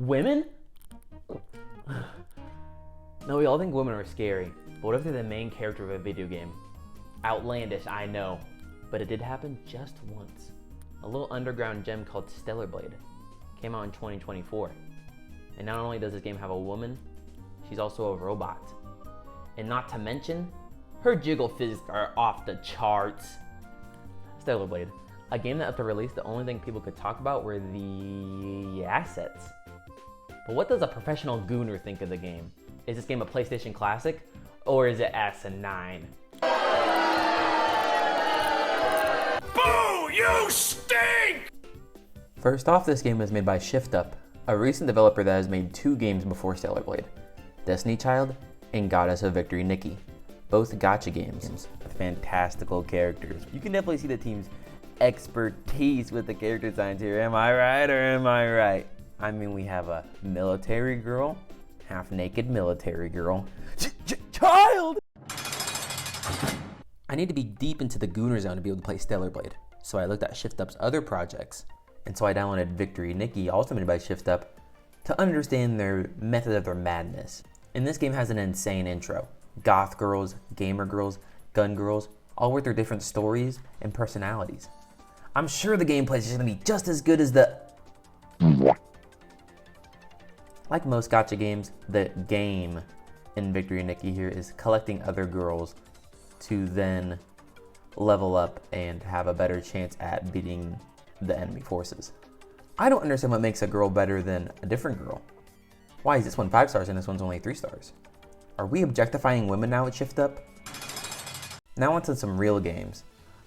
Women? No, we all think women are scary, but what if they're the main character of a video game? Outlandish, I know, but it did happen just once. A little underground gem called Stellar Blade came out in 2024. And not only does this game have a woman, she's also a robot. And not to mention, her jiggle physics are off the charts. Stellar Blade, a game that at the release, the only thing people could talk about were the assets. But what does a professional gooner think of the game? Is this game a PlayStation classic, or is it asinine? Boo! You stink! First off, this game was made by Shift Up, a recent developer that has made 2 games before Stellar Blade, Destiny Child and Goddess of Victory Nikki, both gacha games with fantastical characters. You can definitely see the team's expertise with the character designs here. Am I right or am I right? I mean, we have a military girl, half-naked military girl. Child! I need to be deep into the Gooner Zone to be able to play Stellar Blade, so I looked at Shift Up's other projects, and so I downloaded Victory Nikki, also made by Shift Up, to understand their method of their madness. And this game has an insane intro. Goth girls, gamer girls, gun girls, all with their different stories and personalities. I'm sure the gameplay is going to be just as good as the... Like most gacha games, the game in Victory Nikki here is collecting other girls to then level up and have a better chance at beating the enemy forces. I don't understand what makes a girl better than a different girl. Why is this one 5 stars and this one's only 3 stars? Are we objectifying women now at Shift Up? Now onto some real games.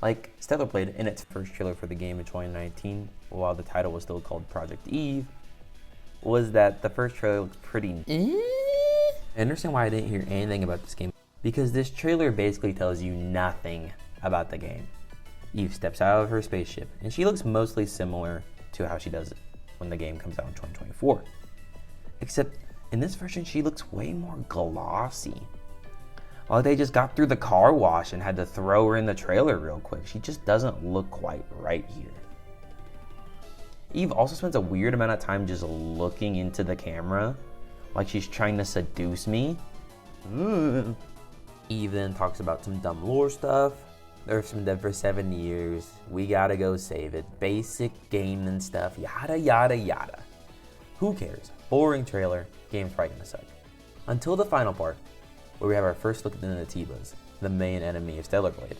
Like Stellar Blade in its first trailer for the game in 2019, while the title was still called Project Eve, was that the first trailer looked pretty... I understand why I didn't hear anything about this game, because this trailer basically tells you nothing about the game. Eve steps out of her spaceship, and she looks mostly similar to how she does when the game comes out in 2024. Except in this version, she looks way more glossy. Like they just got through the car wash and had to throw her in the trailer real quick. She just doesn't look quite right here. Eve also spends a weird amount of time just looking into the camera, like she's trying to seduce me. Eve then talks about some dumb lore stuff. Earth's been dead for 7 years. We gotta go save it. Basic game and stuff. Yada yada yada. Who cares? Boring trailer. Game's probably gonna suck. Until the final part, where we have our first look at the Natibas, the main enemy of Stellar Blade.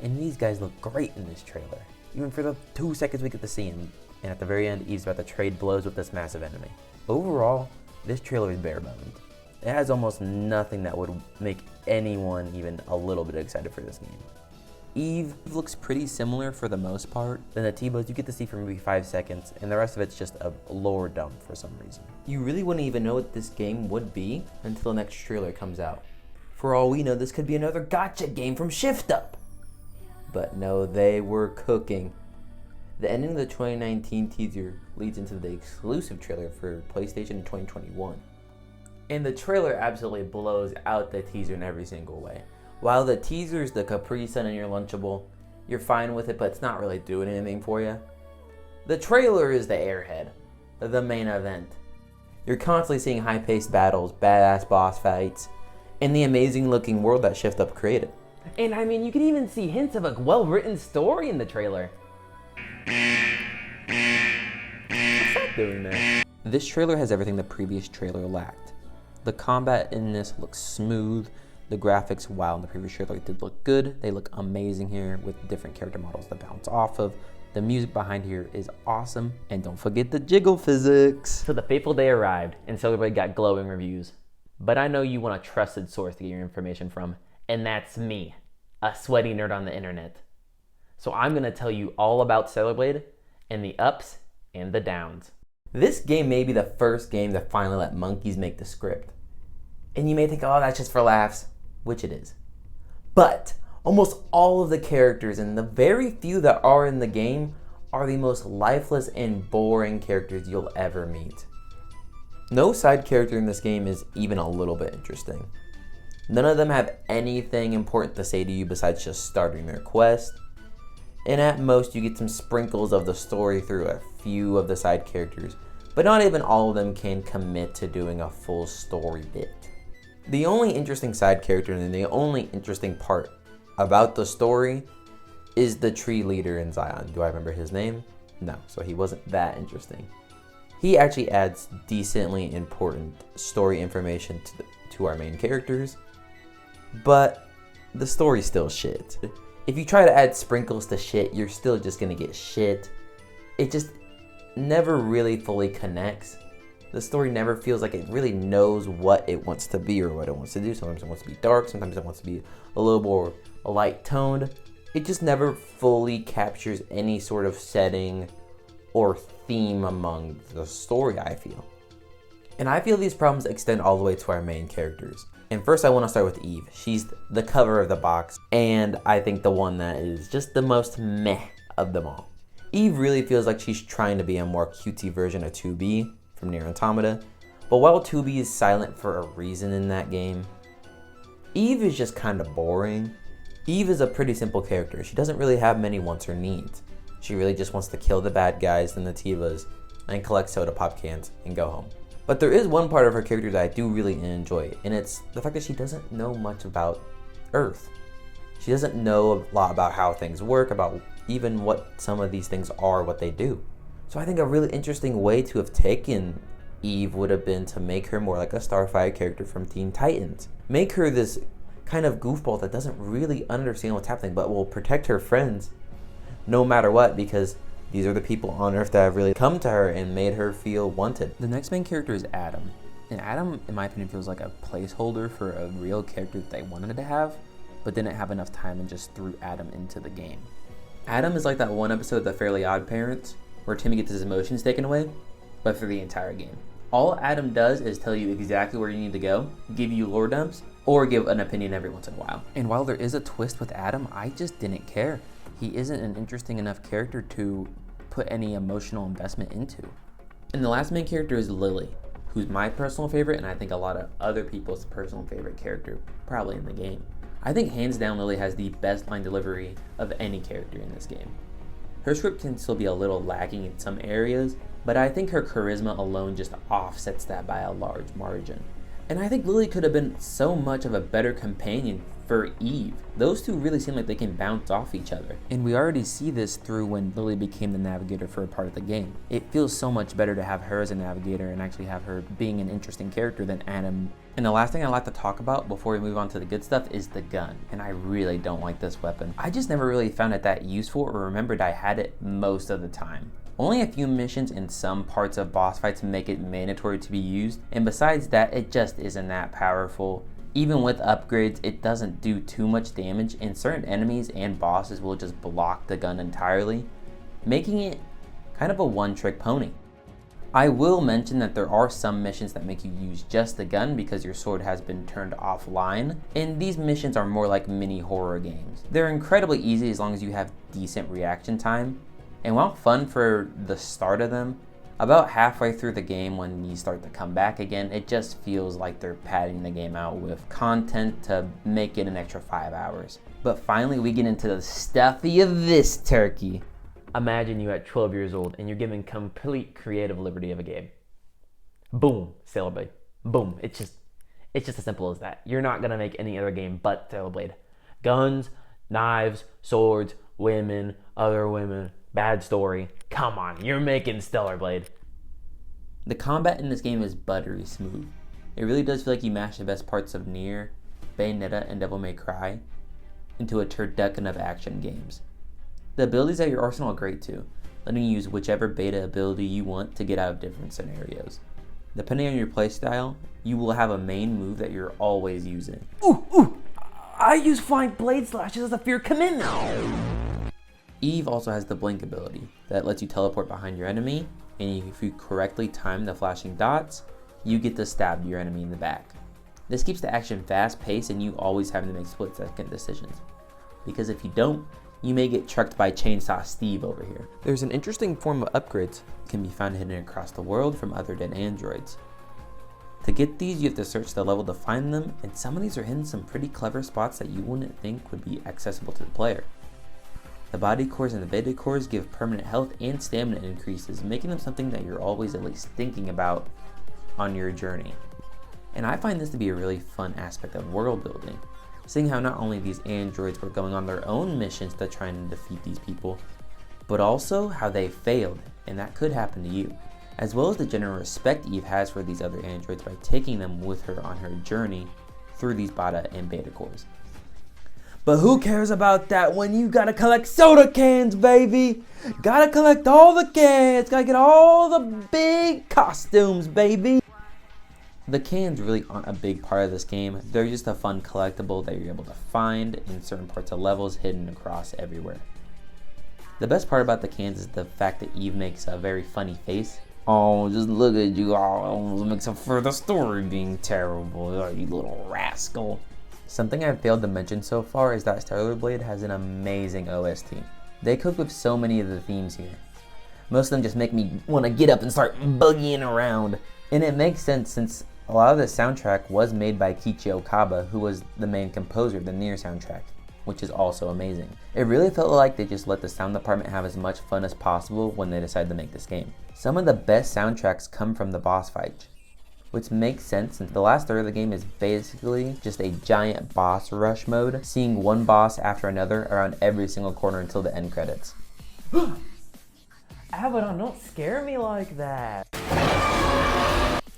And these guys look great in this trailer. Even for the 2 seconds we get to see them. And at the very end, Eve's about to trade blows with this massive enemy. Overall, this trailer is bare boned. It has almost nothing that would make anyone even a little bit excited for this game. Eve looks pretty similar for the most part. The Natibas you get to see for maybe 5 seconds, and the rest of it's just a lore dump for some reason. You really wouldn't even know what this game would be until the next trailer comes out. For all we know, this could be another gacha game from Shift Up. But no, they were cooking. The ending of the 2019 teaser leads into the exclusive trailer for PlayStation in 2021. And the trailer absolutely blows out the teaser in every single way. While the teaser is the Capri Sun in your Lunchable, you're fine with it, but it's not really doing anything for you. The trailer is the airhead, the main event. You're constantly seeing high-paced battles, badass boss fights, and the amazing looking world that Shift Up created. And I mean, you can even see hints of a well-written story in the trailer. What's that doing there? This trailer has everything the previous trailer lacked. The combat in this looks smooth. The graphics, while in the previous trailer did look good, they look amazing here with different character models to bounce off of. The music behind here is awesome, and don't forget the jiggle physics. So the fateful day arrived, and Stellar Blade got glowing reviews. But I know you want a trusted source to get your information from, and that's me, a sweaty nerd on the internet. So I'm going to tell you all about Stellar Blade and the ups and the downs. This game may be the first game to finally let monkeys make the script. And you may think, oh, that's just for laughs, which it is. But almost all of the characters and the very few that are in the game are the most lifeless and boring characters you'll ever meet. No side character in this game is even a little bit interesting. None of them have anything important to say to you besides just starting their quest. And at most, you get some sprinkles of the story through a few of the side characters, but not even all of them can commit to doing a full story bit. The only interesting side character and the only interesting part about the story is the tree leader in Zion. Do I remember his name? No, so he wasn't that interesting. He actually adds decently important story information to our main characters, but the story's still shit. If you try to add sprinkles to shit, you're still just gonna get shit. It just never really fully connects. The story never feels like it really knows what it wants to be or what it wants to do. Sometimes it wants to be dark, sometimes it wants to be a little more light toned. It just never fully captures any sort of setting or theme among the story, I feel. And I feel these problems extend all the way to our main characters. And first I want to start with Eve. She's the cover of the box, and I think the one that is just the most meh of them all. Eve really feels like she's trying to be a more cutesy version of 2B from Nier Automata, but while 2B is silent for a reason in that game, Eve is just kind of boring. Eve is a pretty simple character. She doesn't really have many wants or needs. She really just wants to kill the bad guys and the Tivas and collect soda pop cans and go home. But there is one part of her character that I do really enjoy, and it's the fact that she doesn't know much about Earth. She doesn't know a lot about how things work, about even what some of these things are, what they do. So I think a really interesting way to have taken Eve would have been to make her more like a Starfire character from Teen Titans. Make her this kind of goofball that doesn't really understand what's happening, but will protect her friends no matter what, because these are the people on Earth that have really come to her and made her feel wanted. The next main character is Adam. And Adam, in my opinion, feels like a placeholder for a real character that they wanted to have, but didn't have enough time and just threw Adam into the game. Adam is like that one episode of The Fairly Odd Parents, where Timmy gets his emotions taken away, but for the entire game. All Adam does is tell you exactly where you need to go, give you lore dumps, or give an opinion every once in a while. And while there is a twist with Adam, I just didn't care. He isn't an interesting enough character to put any emotional investment into. And the last main character is Lily, who's my personal favorite, and I think a lot of other people's personal favorite character, probably in the game. I think hands down Lily has the best line delivery of any character in this game. Her script can still be a little lacking in some areas, but I think her charisma alone just offsets that by a large margin. And I think Lily could have been so much of a better companion for Eve. Those two really seem like they can bounce off each other. And we already see this through when Lily became the navigator for a part of the game. It feels so much better to have her as a navigator and actually have her being an interesting character than Adam. And the last thing I'd like to talk about before we move on to the good stuff is the gun. And I really don't like this weapon. I just never really found it that useful or remembered I had it most of the time. Only a few missions and some parts of boss fights make it mandatory to be used, and besides that, it just isn't that powerful. Even with upgrades, it doesn't do too much damage, and certain enemies and bosses will just block the gun entirely, making it kind of a one-trick pony. I will mention that there are some missions that make you use just the gun because your sword has been turned offline, and these missions are more like mini horror games. They're incredibly easy as long as you have decent reaction time. And while fun for the start of them, about halfway through the game when you start to come back again, it just feels like they're padding the game out with content to make it an extra 5 hours. But finally we get into the stuffy of this turkey. Imagine you at 12 years old and you're given complete creative liberty of a game. Boom, Sailor Blade. Boom, it's just as simple as that. You're not gonna make any other game but Sailor Blade. Guns, knives, swords, women, other women. Bad story. Come on, you're making Stellar Blade. The combat in this game is buttery smooth. It really does feel like you mashed the best parts of Nier, Bayonetta, and Devil May Cry into a turducken of action games. The abilities at your arsenal are great too, letting you use whichever beta ability you want to get out of different scenarios. Depending on your playstyle, you will have a main move that you're always using. Ooh! I use flying blade slashes as a fear commitment! Eve also has the blink ability that lets you teleport behind your enemy, and if you correctly time the flashing dots, you get to stab your enemy in the back. This keeps the action fast paced and you always having to make split second decisions. Because if you don't, you may get trucked by Chainsaw Steve over here. There's an interesting form of upgrades that can be found hidden across the world from other dead androids. To get these, you have to search the level to find them, and some of these are hidden in some pretty clever spots that you wouldn't think would be accessible to the player. The body cores and the beta cores give permanent health and stamina increases, making them something that you're always at least thinking about on your journey. And I find this to be a really fun aspect of world building, seeing how not only these androids were going on their own missions to try and defeat these people, but also how they failed, and that could happen to you, as well as the general respect Eve has for these other androids by taking them with her on her journey through these beta and beta cores. But who cares about that when you gotta collect soda cans, baby? Gotta collect all the cans, gotta get all the big costumes, baby. The cans really aren't a big part of this game. They're just a fun collectible that you're able to find in certain parts of levels hidden across everywhere. The best part about the cans is the fact that Eve makes a very funny face. Oh, just look at you, almost makes up for the story being terrible, oh, you little rascal. Something I've failed to mention so far is that Stellar Blade has an amazing OST. They cook with so many of the themes here. Most of them just make me want to get up and start boogieing around. And it makes sense since a lot of the soundtrack was made by Kichi Okaba, who was the main composer of the Nier soundtrack, which is also amazing. It really felt like they just let the sound department have as much fun as possible when they decided to make this game. Some of the best soundtracks come from the boss fight, which makes sense since the last third of the game is basically just a giant boss rush mode, seeing one boss after another around every single corner until the end credits. Abaddon, don't scare me like that.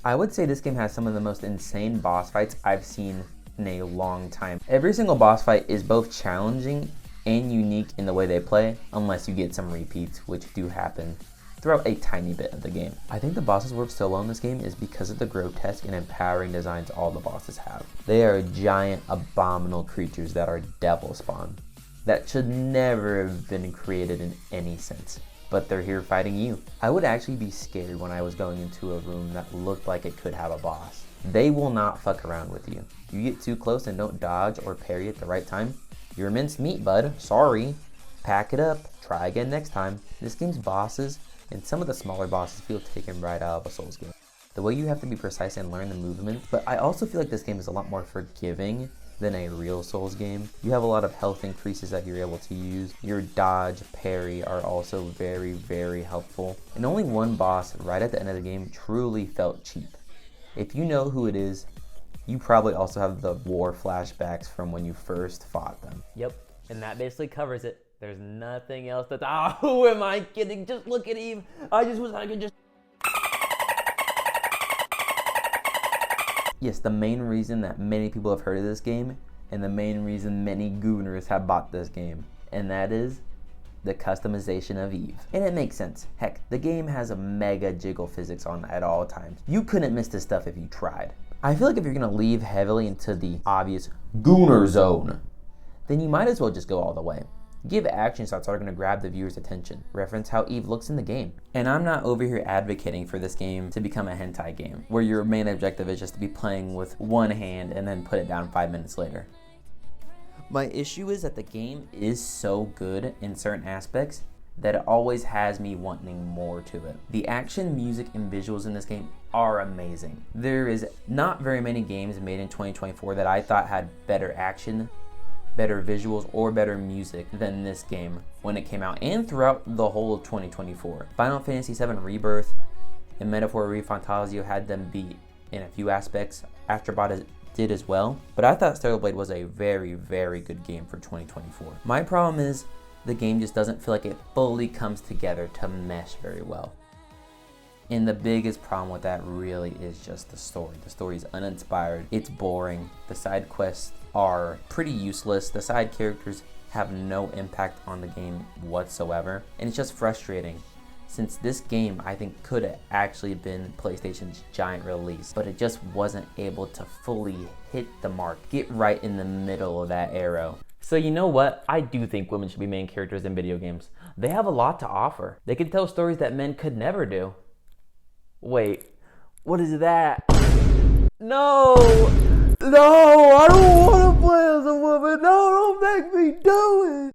I would say this game has some of the most insane boss fights I've seen in a long time. Every single boss fight is both challenging and unique in the way they play, unless you get some repeats, which do happen throughout a tiny bit of the game. I think the bosses work so well in this game is because of the grotesque and empowering designs all the bosses have. They are giant, abominable creatures that are devil spawn, that should never have been created in any sense, but they're here fighting you. I would actually be scared when I was going into a room that looked like it could have a boss. They will not fuck around with you. You get too close and don't dodge or parry at the right time, you're minced meat, bud. Sorry. Pack it up. Try again next time. This game's bosses and some of the smaller bosses feel taken right out of a Souls game. The way you have to be precise and learn the movements, but I also feel like this game is a lot more forgiving than a real Souls game. You have a lot of health increases that you're able to use. Your dodge, parry are also very, very helpful. And only one boss right at the end of the game truly felt cheap. If you know who it is, you probably also have the war flashbacks from when you first fought them. Yep, and that basically covers it. There's nothing else that's, who am I kidding? Just look at Eve. I just wish I could just... Yes, the main reason that many people have heard of this game, and the main reason many gooners have bought this game, and that is the customization of Eve. And it makes sense. Heck, the game has a mega jiggle physics on at all times. You couldn't miss this stuff if you tried. I feel like if you're gonna leave heavily into the obvious gooner zone, then you might as well just go all the way. Give action shots that are going to grab the viewer's attention. Reference how Eve looks in the game. And I'm not over here advocating for this game to become a hentai game, where your main objective is just to be playing with one hand and then put it down 5 minutes later. My issue is that the game is so good in certain aspects that it always has me wanting more to it. The action, music, and visuals in this game are amazing. There is not very many games made in 2024 that I thought had better action, better visuals, or better music than this game when it came out and throughout the whole of 2024. Final Fantasy VII Rebirth and Metaphor ReFantazio had them beat in a few aspects. Astrobot did as well, but I thought Stellar Blade was a very, very good game for 2024. My problem is the game just doesn't feel like it fully comes together to mesh very well. And the biggest problem with that really is just the story. The story is uninspired, it's boring, the side quests are pretty useless, the side characters have no impact on the game whatsoever, and it's just frustrating since this game I think could have actually been PlayStation's giant release, but it just wasn't able to fully hit the mark, get right in the middle of that arrow. So you know what? I do think women should be main characters in video games. They have a lot to offer. They can tell stories that men could never do. Wait, what is that? No! No, I don't want to play as a woman. No, don't make me do it.